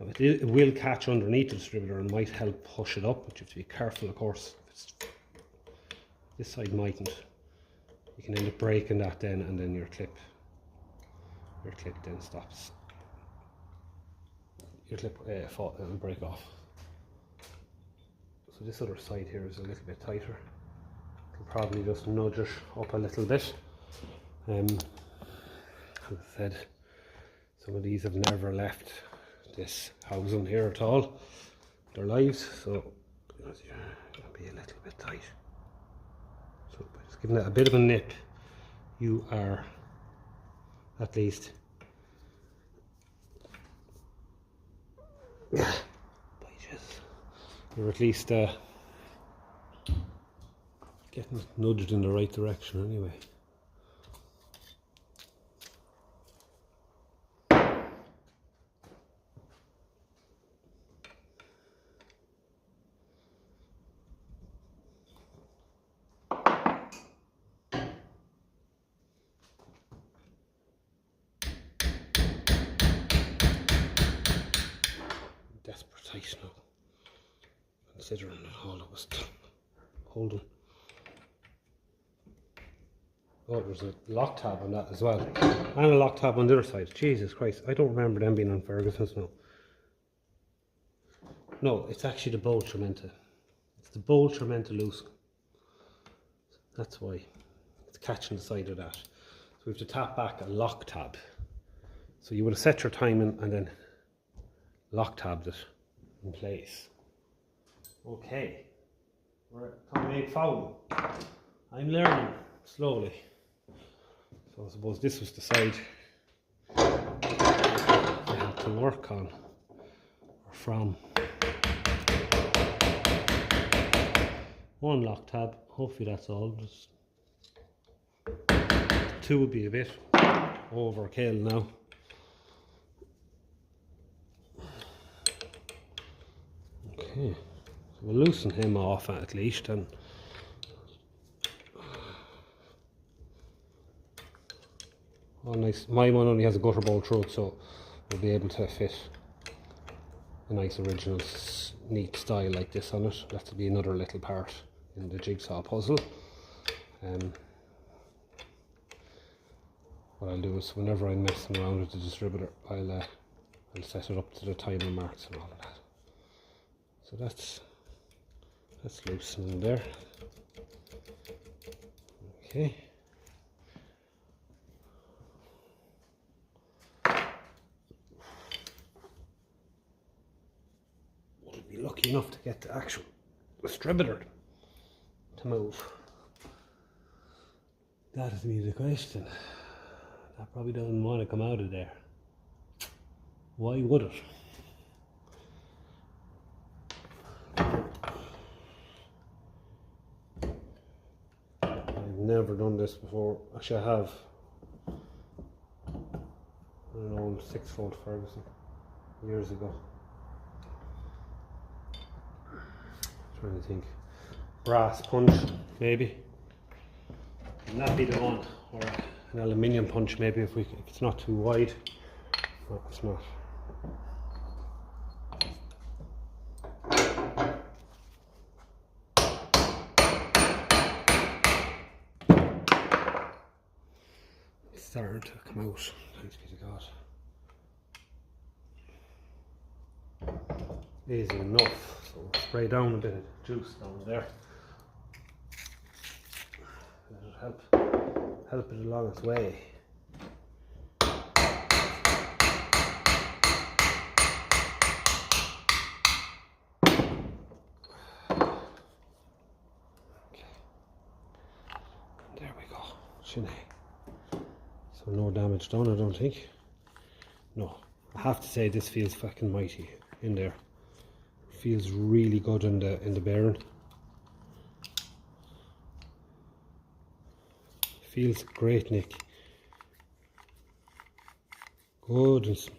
Now it will catch underneath the distributor and might help push it up, but you have to be careful, of course. This side mightn't. You can end up breaking that then, and then your clip then stops. Your clip it'll break off. So this other side here is a little bit tighter. It'll probably just nudge it up a little bit. As I said, some of these have never left this housing here at all their lives, so it'll be a little bit tight. So by just giving it a bit of a nip, you are at least you're at least getting nudged in the right direction anyway. Desperate tight now, considering that all it was holding. Oh, there's a lock tab on that as well, and a lock tab on the other side. Jesus Christ, I don't remember them being on Ferguson's now. No, it's actually the bolt you're meant to. It's the bolt you're meant to loosen. That's why it's catching the side of that. So we have to tap back a lock tab. So you would have set your timing and then lock tabbed it in place. Okay, we're coming 8 foul. I'm learning slowly. So I suppose this was the side I had to work on or from. One lock tab, hopefully that's all. Just two would be a bit overkill now. Okay, so we'll loosen him off at least, and oh nice, my one only has a gutter bolt through it, so we'll be able to fit a nice original neat style like this on it. That will be another little part in the jigsaw puzzle. What I'll do is whenever I'm messing around with the distributor, I'll set it up to the timing marks and all of that. So that's loosening there. Okay. We'll be lucky enough to get the actual distributor to move. That is me the question. That probably doesn't want to come out of there. Why would it? I've never done this before. Actually, I have. An old 6-volt Ferguson years ago. Trying to think. Brass punch, maybe. Wouldn't that be the one? Or an aluminium punch, maybe, if it's not too wide. No, it's not. It's starting to come out. Thanks be to God. Easy enough. So we'll spray down a bit of juice down there. That'll help it along its way. There we go. Shine. So no damage done, I don't think. No. I have to say this feels fucking mighty in there. Feels really good in the bearing. Feels great, Nick. Good and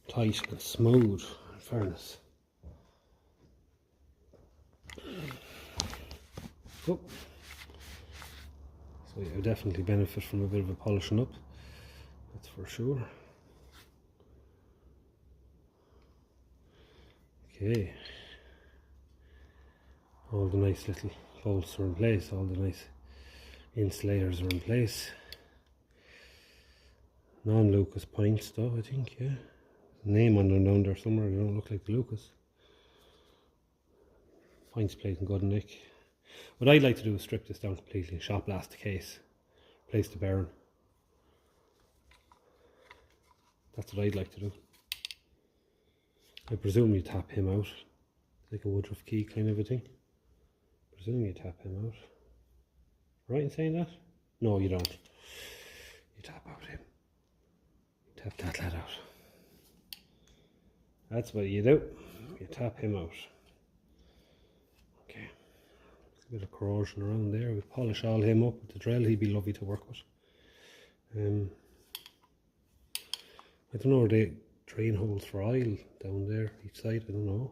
tight and smooth, in fairness. Oh. So yeah, I definitely benefit from a bit of a polishing up, that's for sure. Okay. All the nice little bolts are in place, all the nice insulators are in place. Non-Lucas pints though, I think, yeah. Name on them down there somewhere, they don't look like the Lucas. Pints plate and good nick. What I'd like to do is strip this down completely, shot blast the case, place the bearing. That's what I'd like to do. I presume you tap him out, like a Woodruff key kind of a thing. Presume you tap him out. Right in saying that? No, you don't. You tap out him. You tap that lad out. That's what you do. You tap him out. Okay. A bit of corrosion around there. We polish all him up with the drill. He'd be lovely to work with. I don't know, are they drain holes for oil down there each side? I don't know.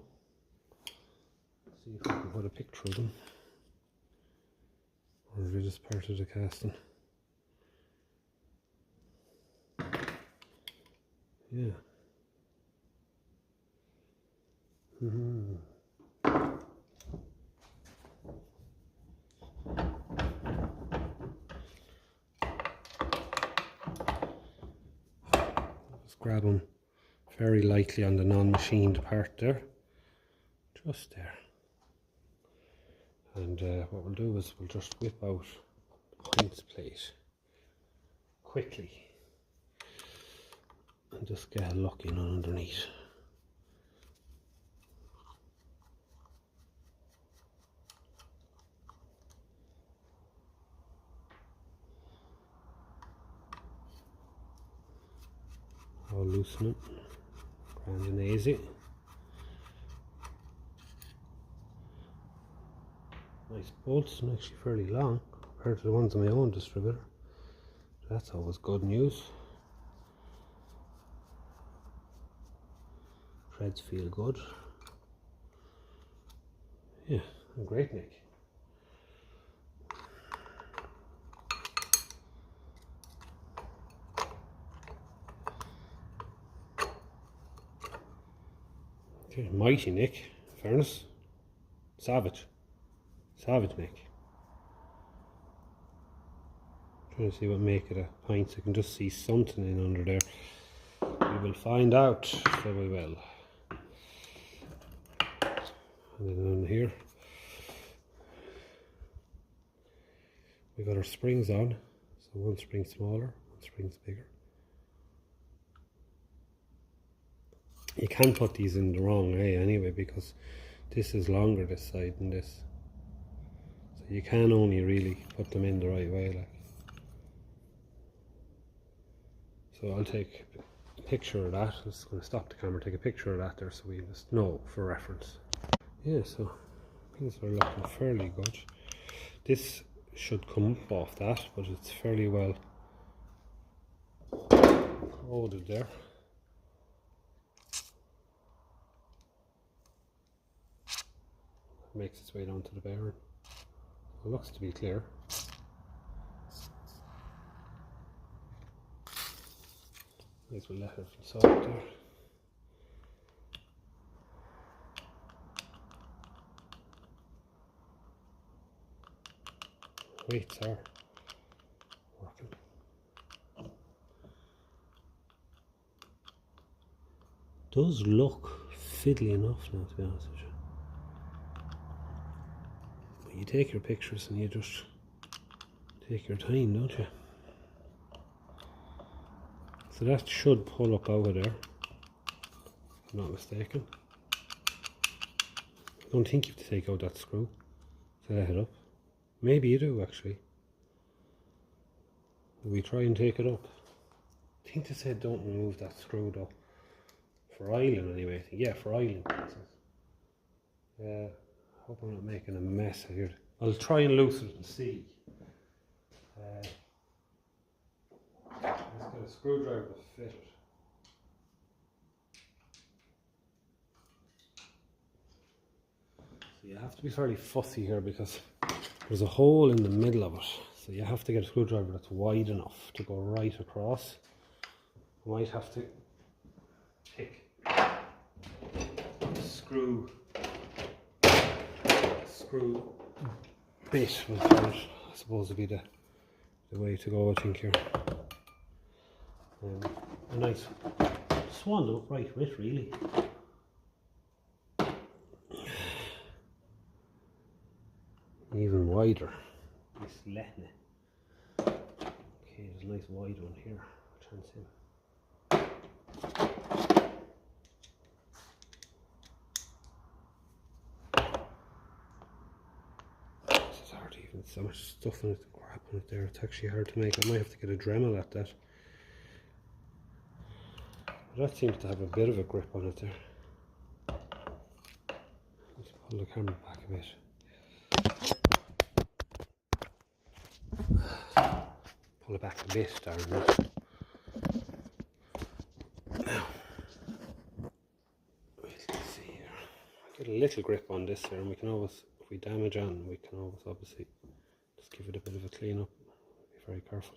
Let's see if I can put a picture of them. Or is it just part of the casting? Yeah. Just grab them very lightly on the non-machined part there. Just there. And what we'll do is we'll just whip out the pints plate quickly and just get a lock in on underneath. I'll loosen it, grand and easy. Nice bolts, and actually fairly long compared to the ones on my own distributor. That's always good news. Threads feel good. Yeah, great nick. Okay, mighty nick, in fairness. Savage. Savage nick. Trying to see what make it a pint. I can just see something in under there. We will find out, so we will. And then on here, we got our springs on. So one spring smaller, one spring's bigger. You can put these in the wrong way anyway, because this is longer this side than this. So you can only really put them in the right way, like. So I'll take a picture of that. I'm just going to stop the camera, take a picture of that there so we just know for reference. Yeah, so things are looking fairly good. This should come up off that, but it's fairly well corroded there. Makes its way down to the bearing. It looks to be clear. Nice little letter from salt there. Weights are working. Does look fiddly enough now, to be honest with you. But you take your pictures and you just take your time, don't you? So that should pull up out of there, if I'm not mistaken. I don't think you have to take out that screw to let it up. Maybe you do actually. We try and take it up. I think they said don't remove that screw though. For oiling anyway. Yeah, for oiling. Hope I'm not making a mess here. I'll try and loosen it and see. Let's get a screwdriver to fit it. So you have to be fairly fussy here because there's a hole in the middle of it. So you have to get a screwdriver that's wide enough to go right across. You might have to pick the screw bit, I suppose would be the way to go, I think here. A nice swan upright width really. Even wider. This letting it. Okay, there's a nice wide one here. This is hard even. So much stuff in it, crap on it there. It's actually hard to make. I might have to get a Dremel at that. That seems to have a bit of a grip on it there. Let's pull the camera back a bit. Pull it back a bit, darn it. Now, let's see here. Get a little grip on this here, and we can always, if we damage on, we can always obviously just give it a bit of a clean up. Be very careful.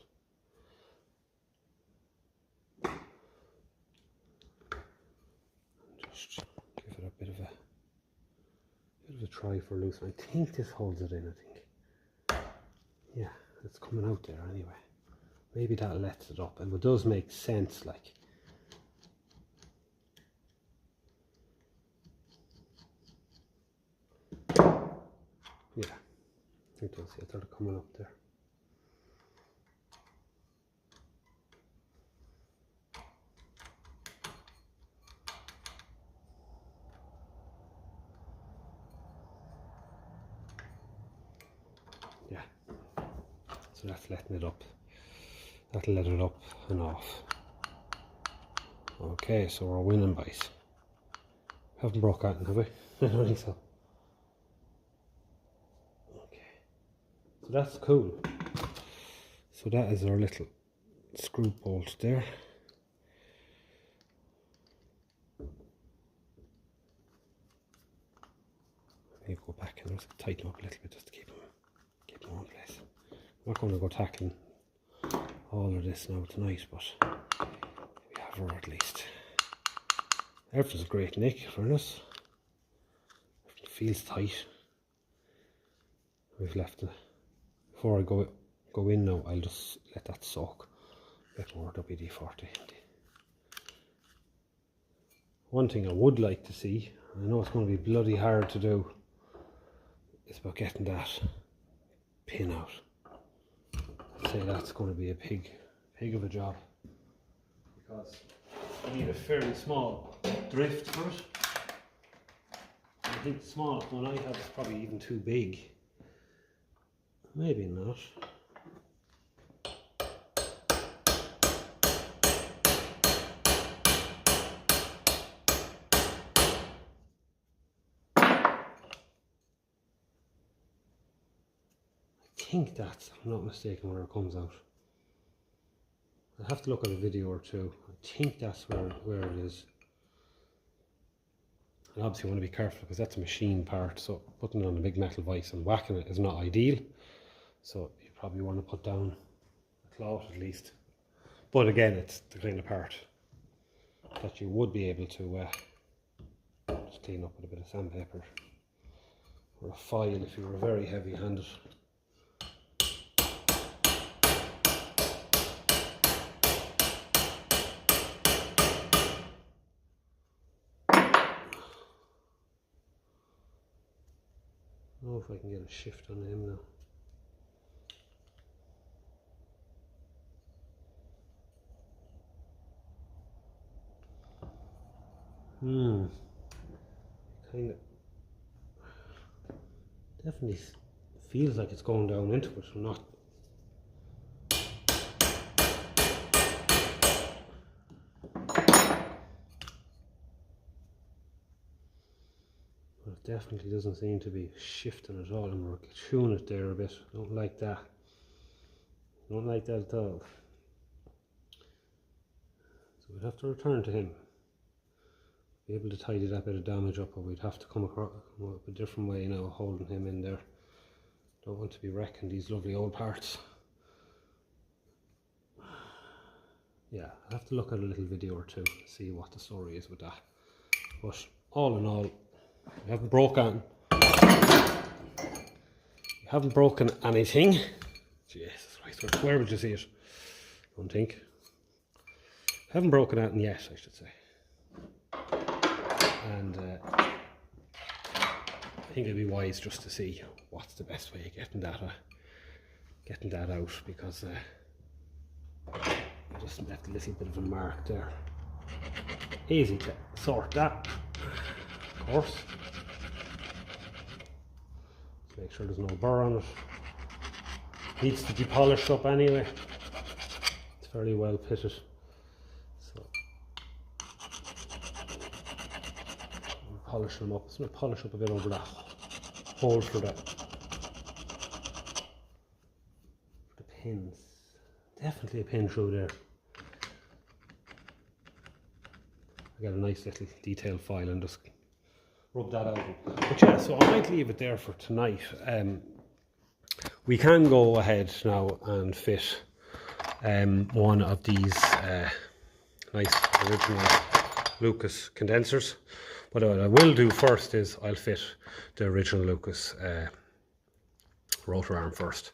Just give it a bit of a try for loosening. I think this holds it in, I think. Yeah, it's coming out there anyway. Maybe that lets it up, and it does make sense, like. Yeah, it does. Yeah, they're coming up there. Yeah, so that's letting it up. That'll let it up and off. Okay, so we're winning boys. Haven't broke that, have we? I don't think so. Okay, so that's cool. So that is our little screw bolt there. Maybe go back and just tighten up a little bit just to keep them in one place. I'm not going to go tackling all of this now tonight, but we have her at least. Everything's great nick, fairness. Everything feels tight. We've left it. Before I go in now, I'll just let that soak a bit more WD-40. One thing I would like to see, I know it's going to be bloody hard to do. It's about getting that pin out. I'd say that's going to be a pig of a job, because I need a fairly small drift for it. I think the smallest one I have is probably even too big. Maybe not. I think that's, I'm not mistaken, where it comes out. I'll have to look at a video or two. I think that's where it is. And obviously you want to be careful, because that's a machine part, so putting it on a big metal vise and whacking it is not ideal. So you probably want to put down a cloth at least. But again, it's the kind of part that you would be able to just clean up with a bit of sandpaper or a file if you were very heavy handed. I don't know if I can get a shift on him now. Kind of definitely feels like it's going down into it, or not. But it definitely doesn't seem to be shifting at all, and we're tuning it there a bit. Don't like that. Don't like that at all. So we'd have to return to him. Be able to tidy that bit of damage up, or we'd have to come up a different way now, holding him in there. Don't want to be wrecking these lovely old parts. Yeah, I have to look at a little video or two to see what the story is with that. But all in all, you haven't broken anything. Jesus Christ, where would you see it? I don't think. Haven't broken anything yet, I should say. And I think it'd be wise just to see what's the best way of getting that out, because I just left a little bit of a mark there. Easy to sort that, of course. Just make sure there's no burr on it. Needs to be polished up anyway. It's fairly well pitted. Polish them up. It's going to polish up a bit over that hole for the pins. Definitely a pin through there. I got a nice little detailed file and just rub that out. But yeah, so I might leave it there for tonight. We can go ahead now and fit one of these nice original Lucas condensers. But what I will do first is I'll fit the original Lucas rotor arm first.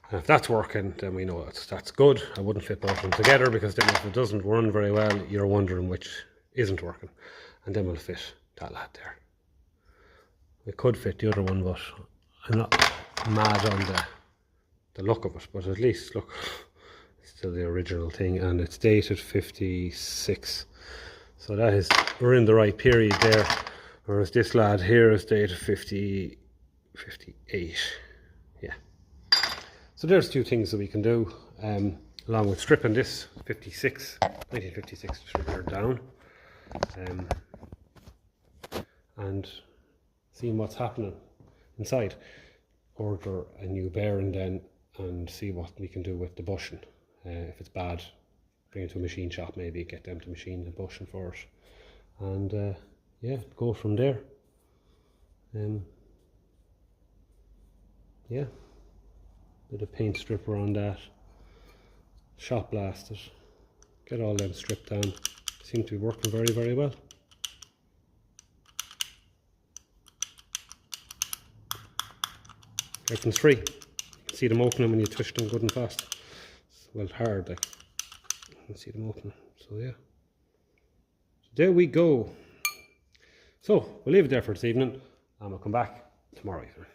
And if that's working, then we know that's good. I wouldn't fit both of them together, because then if it doesn't run very well, you're wondering which isn't working. And then we'll fit that lad there. We could fit the other one, but I'm not mad on the look of it. But at least, look, it's still the original thing, and it's dated 56. So that is, we're in the right period there, whereas this lad here is dated 58. Yeah. So there's two things that we can do, along with stripping this 1956 distributor down, and seeing what's happening inside. Order a new bearing then, and see what we can do with the bushing. If it's bad, bring it to a machine shop, maybe get them to machine the bushing for it, and yeah, go from there. Yeah, bit of paint stripper on that, shot blast it, get all them stripped down. Seem to be working very, very well. Everything's free. You can see them opening when you twist them good and fast. It's well hard, like. You can see them opening. So yeah. So there we go. So we'll leave it there for this evening and we'll come back tomorrow evening.